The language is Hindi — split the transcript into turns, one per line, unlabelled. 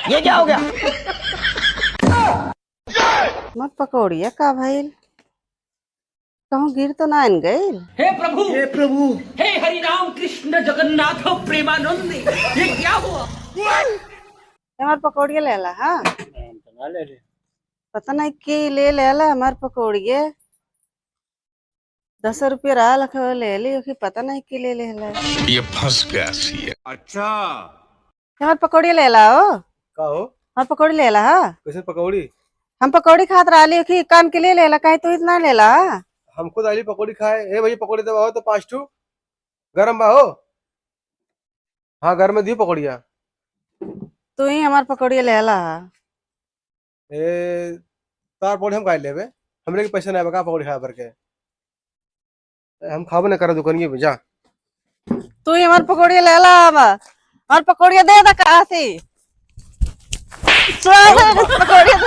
ये क्या हो गया?
मत पकौड़िया का भाई कहूँ गिर तो ना इन गई।
हे प्रभु, हे प्रभु, हे हरि राम कृष्ण जगन्नाथ प्रेमानंद, ये क्या हुआ?
हमार पकौड़िया ले ला। हाँ
ले ले।
पता नहीं की ले ला हमार पकौड़िया 10 रुपये रहा लख ले ली कि पता नहीं की ले ला।
ये फंस गया सी है।
अच्छा
हमार पकौड़िया ले ला हो।
का हो?
हमार पकौड़ी ले ला। हाँ
कैसे पकौड़ी?
हम पकौड़ी खात रहा ली कि काम के लिए ले ला कहीं तो इतना ले ला।
हमको दाली पकौड़ी खाए। ए भाई पकौड़ी दबा हो तो 5 ठू गरम बा हो। हाँ घर में दी पकौड़िया।
तू ही हमार पकौड़िया ले ला।
ए तार पकौड़ी हम खाए लेबे। हमरे के पैसा नहीं बका पकौड़ी खाए पर के। हम खाबो न करा दुकानिए में जा।
तू ही हमार पकौड़िया ले ला। हमार पकौड़िया दे दा कहाँ से पकौड़िया